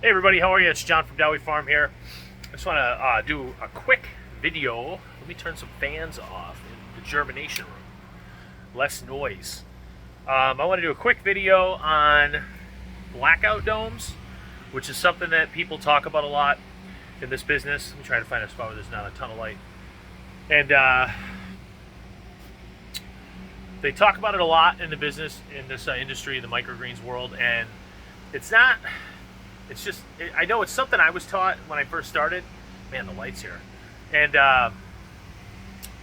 Hey everybody, how are you? It's John from Dowie Farm here. I just want to do a quick video. Let me turn some fans off in the germination room. Less noise. I want to do a quick video on blackout domes, which is something that people talk about a lot in this business. Let me try to find a spot where there's not a ton of light. And they talk about it a lot in the business, in this industry, the microgreens world, and it's not... It's just, I know it's something I was taught when I first started. Man, the light's here. And, oh,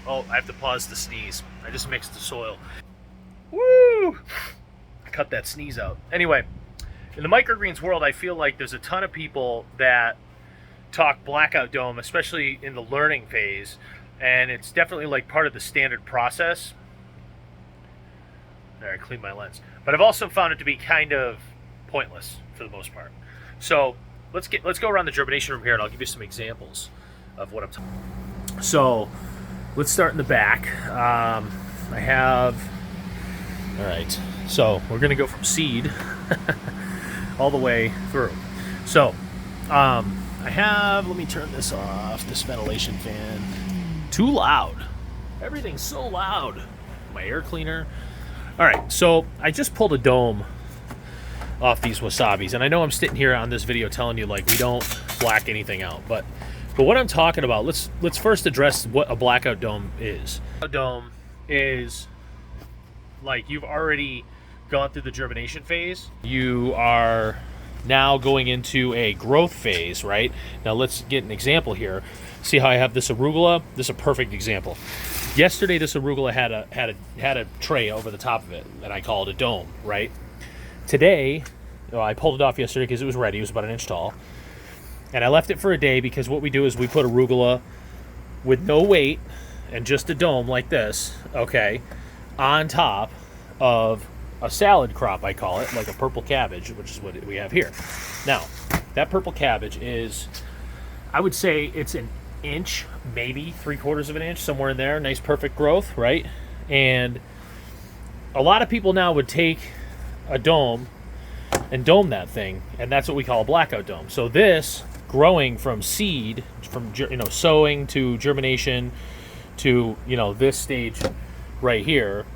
I have to pause to sneeze. I just mixed the soil. Woo! I cut that sneeze out. Anyway, in the microgreens world, I feel like there's a ton of people that talk blackout dome, especially in the learning phase. And it's definitely like part of the standard process. There, I cleaned my lens. But I've also found it to be kind of pointless for the most part. So let's go around the germination room here, and I'll give you some examples of what I'm talking about. So let's start in the back. All right. So we're gonna go from seed all the way through. So let me turn this off. This ventilation fan, too loud. Everything's so loud. My air cleaner. All right. So I just pulled a dome off these wasabis, and I know I'm sitting here on this video telling you like we don't black anything out, but what I'm talking about, let's first address what a blackout dome is. A dome is like you've already gone through the germination phase. You are now going into a growth phase, right? Now let's get an example here. See how I have this arugula? This is a perfect example. Yesterday this arugula had a tray over the top of it, and I call it a dome, right? Today, I pulled it off yesterday because it was ready. It was about an inch tall. And I left it for a day because what we do is we put arugula with no weight and just a dome like this, okay, on top of a salad crop, I call it, like a purple cabbage, which is what we have here. Now, that purple cabbage is, I would say it's an inch, maybe 3/4 of an inch, somewhere in there. Nice, perfect growth, right? And a lot of people now would take a dome and dome that thing, and that's what we call a blackout dome. So this growing from seed, from sowing to germination to this stage right here,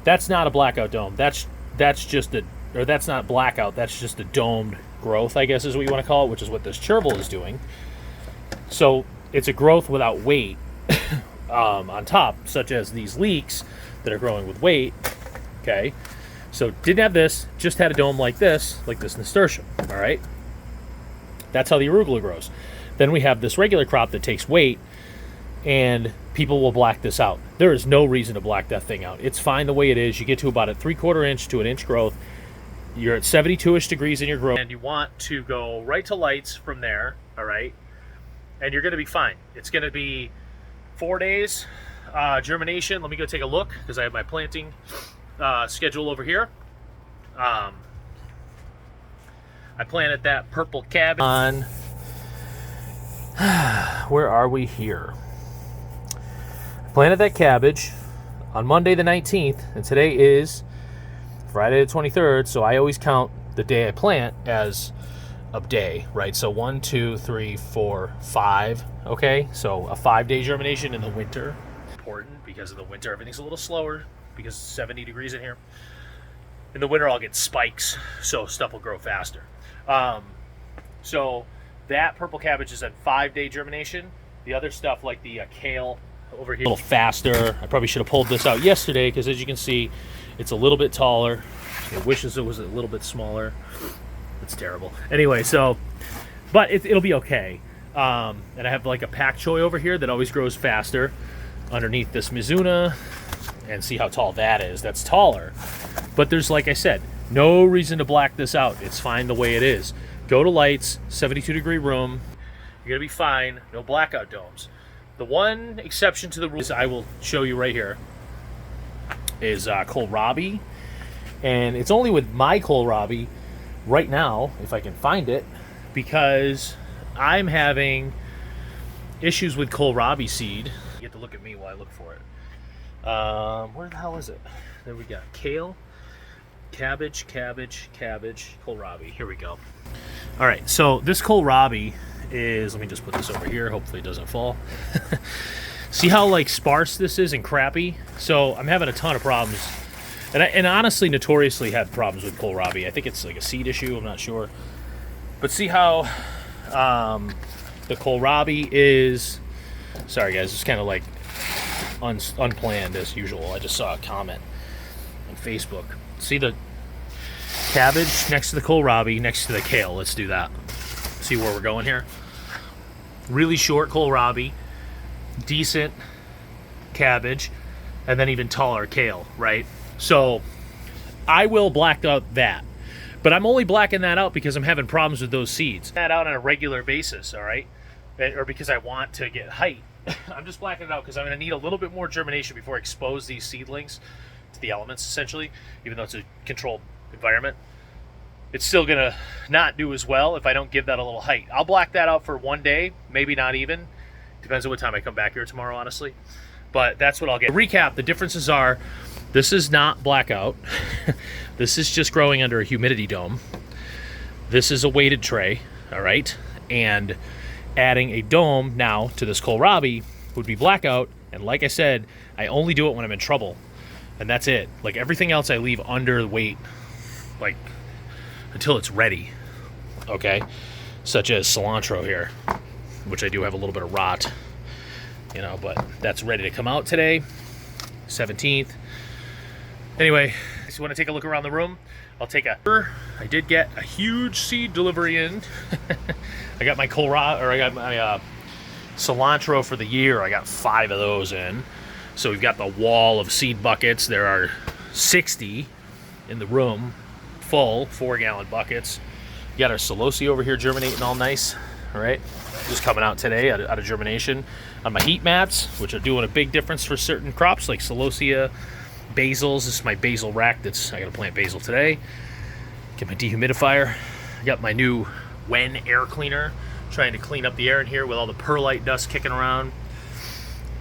that's not a blackout dome. That's not blackout. That's just a domed growth, I guess is what you want to call it, which is what this chervil is doing. So it's a growth without weight on top, such as these leeks that are growing with weight. Okay. So didn't have this, just had a dome like this nasturtium, all right? That's how the arugula grows. Then we have this regular crop that takes weight, and people will black this out. There is no reason to black that thing out. It's fine the way it is. You get to about a 3/4 inch to an inch growth. You're at 72-ish degrees in your growth, and you want to go right to lights from there, all right? And you're gonna be fine. It's gonna be 4 days germination. Let me go take a look, because I have my planting schedule over here. I planted that purple cabbage on where are we here? I planted that cabbage on Monday the 19th, and today is Friday the 23rd, so I always count the day I plant as a day, right? So 1, 2, 3, 4, 5. Okay, so a 5-day germination in the winter. Important because in the winter everything's a little slower, because it's 70 degrees in here. In the winter, I'll get spikes, so stuff will grow faster. So that purple cabbage is at 5-day germination. The other stuff, like the kale over here, a little faster. I probably should have pulled this out yesterday, because as you can see, it's a little bit taller. It wishes it was a little bit smaller. It's terrible. Anyway, so, but it'll be okay. And I have like a pak choi over here that always grows faster underneath this Mizuna. And see how tall that is. That's taller. But there's, like I said, no reason to black this out. It's fine the way it is. Go to lights, 72-degree room. You're going to be fine. No blackout domes. The one exception to the rules I will show you right here is kohlrabi. And it's only with my kohlrabi right now, if I can find it, because I'm having issues with kohlrabi seed. You have to look at me while I look for it. Where the hell is it? There we go. Kale, cabbage, kohlrabi. Here we go. All right, so this kohlrabi is, let me just put this over here, hopefully it doesn't fall. See how like sparse this is and crappy? So I'm having a ton of problems. And honestly notoriously had problems with kohlrabi. I think it's like a seed issue, I'm not sure. But see how the kohlrabi is, sorry guys, it's kind of like unplanned as usual. I just saw a comment on Facebook. See the cabbage next to the kohlrabi, next to the kale. Let's do that. See where we're going here. Really short kohlrabi, decent cabbage, and then even taller kale, right? So I will black out that. But I'm only blacking that out because I'm having problems with those seeds. That out on a regular basis, all right? Or because I want to get height. I'm just blacking it out because I'm going to need a little bit more germination before I expose these seedlings to the elements, essentially, even though it's a controlled environment. It's still going to not do as well if I don't give that a little height. I'll black that out for one day, maybe not even. Depends on what time I come back here tomorrow, honestly. But that's what I'll get. To recap, the differences are, this is not blackout. This is just growing under a humidity dome. This is a weighted tray, all right? And adding a dome now to this kohlrabi would be blackout. And like I said, I only do it when I'm in trouble. And that's it. Like everything else I leave under the weight, like until it's ready, okay? Such as cilantro here, which I do have a little bit of rot, you know, but that's ready to come out today, 17th. Anyway, if you want to take a look around the room, I'll take a, I did get a huge seed delivery in. I got my kohlrabi, or I got my cilantro for the year. I got 5 of those in. So we've got the wall of seed buckets. There are 60 in the room, full 4-gallon buckets. We got our celosia over here germinating all nice, all right? Just coming out today out of germination. On my heat mats, which are doing a big difference for certain crops like celosia, basils. This is my basil rack that's, I gotta plant basil today. Get my dehumidifier. I got my new Wen air cleaner, trying to clean up the air in here with all the perlite dust kicking around.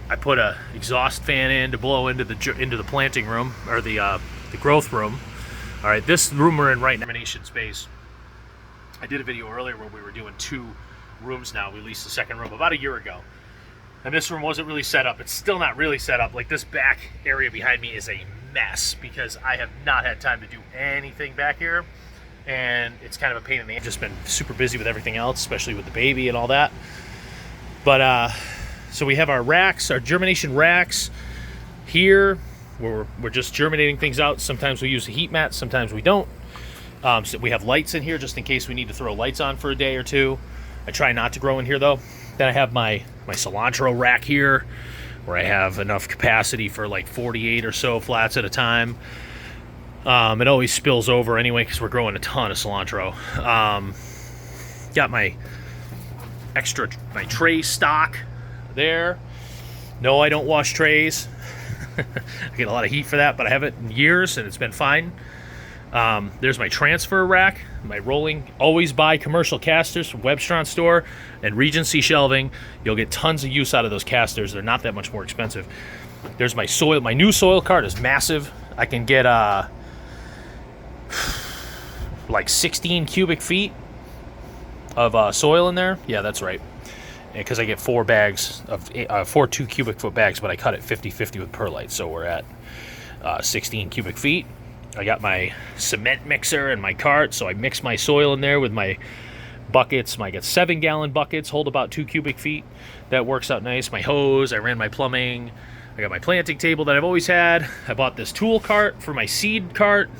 I put a exhaust fan in to blow into the planting room, or the growth room. All right, this room we're in right now, germination space. I did a video earlier where we were doing 2 rooms now. We leased the second room about a year ago. And this room wasn't really set up. It's still not really set up. Like this back area behind me is a mess because I have not had time to do anything back here. And it's kind of a pain in the ass. Just been super busy with everything else, especially with the baby and all that. But so we have our racks, our germination racks here. We're just germinating things out. Sometimes we use a heat mat, sometimes we don't. So we have lights in here just in case we need to throw lights on for a day or two. I try not to grow in here though. Then I have my cilantro rack here where I have enough capacity for like 48 or so flats at a time. It always spills over anyway because we're growing a ton of cilantro. Got my tray stock there. No, I don't wash trays. I get a lot of heat for that, but I haven't in years and it's been fine. There's my transfer rack, my rolling. Always buy commercial casters from Webstron store and Regency shelving. You'll get tons of use out of those casters. They're not that much more expensive. There's my soil. My new soil cart is massive. I can get like 16 cubic feet of soil in there. Yeah, that's right. Because I get 4 bags of 4 2 cubic foot bags, but I cut it 50-50 with perlite, so we're at 16 cubic feet. I got my cement mixer and my cart, so I mix my soil in there with my buckets. I got 7-gallon buckets, hold about 2 cubic feet. That works out nice. My hose, I ran my plumbing. I got my planting table that I've always had. I bought this tool cart for my seed cart.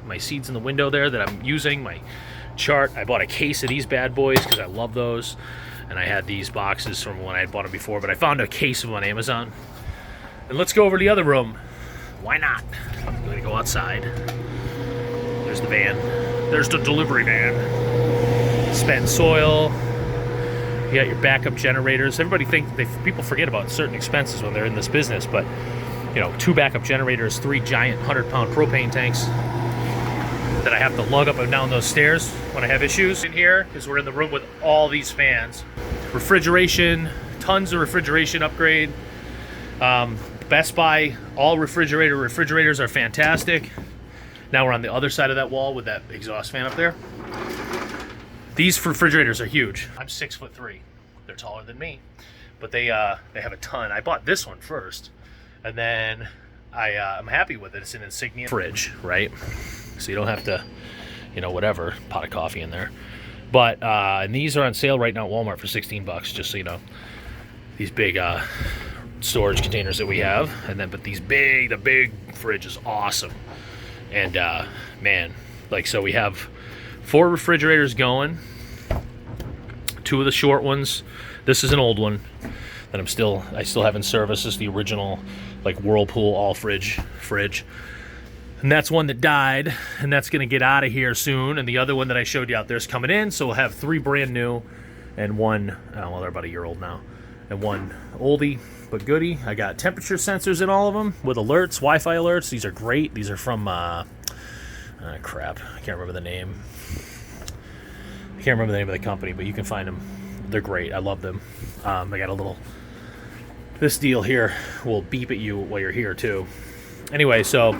My seeds in the window there that I'm using. My chart. I bought a case of these bad boys because I love those. And I had these boxes from when I had bought them before, but I found a case of them on Amazon. And let's go over to the other room. Why not? I'm going to go outside. There's the van. There's the delivery van. Spent soil. You got your backup generators. Everybody people forget about certain expenses when they're in this business, but you know, 2 backup generators, 3 giant 100-pound propane tanks that I have to lug up and down those stairs when I have issues in here, because we're in the room with all these fans. Refrigeration, tons of refrigeration upgrade. Best Buy, all refrigerators are fantastic. Now we're on the other side of that wall with that exhaust fan up there. These refrigerators are huge. I'm 6'3". They're taller than me, but they have a ton. I bought this one first, and then I'm happy with it. It's an Insignia fridge, right? So you don't have to, whatever, pot of coffee in there. But and these are on sale right now at Walmart for $16, just so you know. These big storage containers that we have, but the big fridge is awesome. And man, so we have 4 refrigerators going. 2 of the short ones. This is an old one that I still have in service. This is the original Whirlpool all fridge. And that's one that died, and that's gonna get out of here soon. And the other one that I showed you out there is coming in, so we'll have 3 brand new and one, they're about a year old now, and one oldie but goodie. I got temperature sensors in all of them with alerts, Wi-Fi alerts. These are great. These are from crap, I can't remember the name. I can't remember the name of the company, but you can find them. They're great. I love them. They got this deal here will beep at you while you're here too. Anyway, so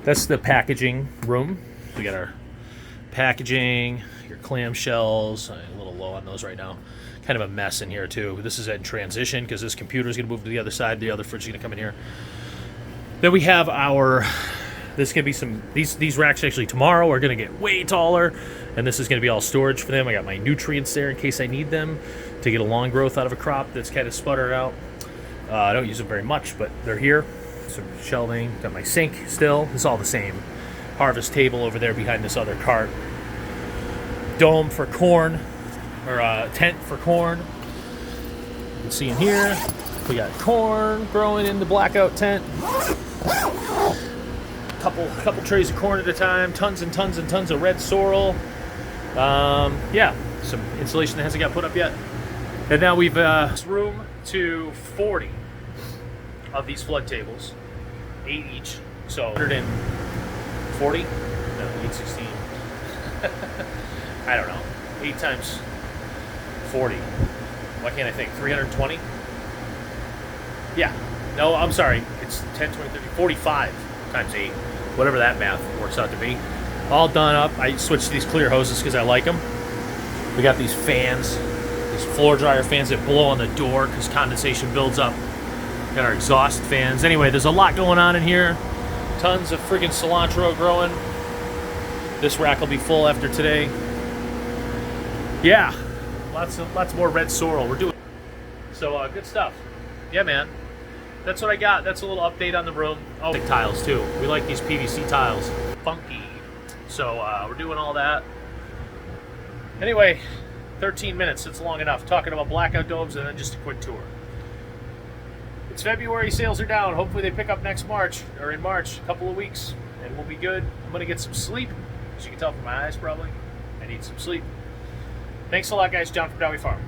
that's the packaging room. We got our packaging, your clamshells. I'm a little low on those right now. Kind of a mess in here too. This is in transition because this computer is going to move to the other side. The other fridge is going to come in here. Then we have this is going to be these racks actually tomorrow are going to get way taller, and this is going to be all storage for them. I got my nutrients there in case I need them to get a long growth out of a crop that's kind of sputtered out. I don't use them very much, but they're here. Some shelving. Got my sink still. It's all the same. Harvest table over there behind this other cart. Dome for corn, or tent for corn. You can see in here, we got corn growing in the Blackout tent. Couple trays of corn at a time. Tons and tons and tons of red sorrel. Yeah, some insulation that hasn't got put up yet. And now we've room to 40 of these flood tables, 8 each. So 140? No, 816. I don't know. 8 times 40. Why can't I think? 320? Yeah. No, I'm sorry. It's 10, 20, 30, 45 times 8. Whatever that math works out to be. All done up. I switched to these clear hoses because I like them. We got these fans, these floor dryer fans that blow on the door because condensation builds up. Got our exhaust fans. Anyway, there's a lot going on in here. Tons of friggin' cilantro growing. This rack will be full after today. Yeah, lots more red sorrel. We're doing so good stuff. Yeah, man. That's what I got. That's a little update on the room. Oh, tiles too. We like these PVC tiles. Funky. So we're doing all that. Anyway, 13 minutes. It's long enough. Talking about Blackout domes and then just a quick tour. It's February. Sales are down. Hopefully they pick up next March, or in March, a couple of weeks, and we'll be good. I'm going to get some sleep. As you can tell from my eyes, probably. I need some sleep. Thanks a lot, guys. John from Dowie Farm.